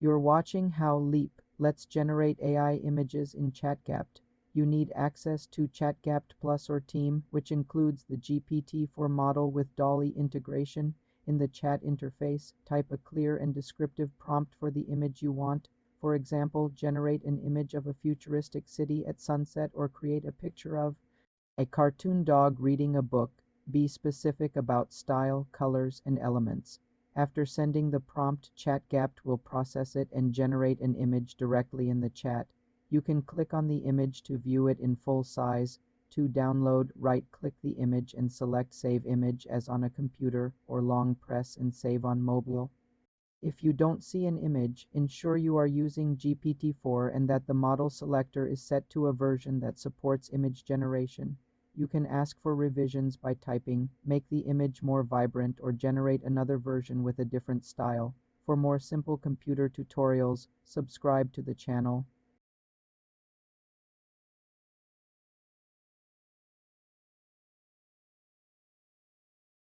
You're watching how Leap lets generate AI images in ChatGPT. You need access to ChatGPT Plus or Team, which includes the GPT-4 model with DALL-E integration. In the chat interface, type a clear and descriptive prompt for the image you want. For example, generate an image of a futuristic city at sunset or create a picture of a cartoon dog reading a book. Be specific about style, colors, and elements. After sending the prompt, ChatGPT will process it and generate an image directly in the chat. You can click on the image to view it in full size. To download, right-click the image and select Save Image as on a computer, or long press and save on mobile. If you don't see an image, ensure you are using GPT-4 and that the model selector is set to a version that supports image generation. You can ask for revisions by typing, make the image more vibrant, or generate another version with a different style. For more simple computer tutorials, subscribe to the channel.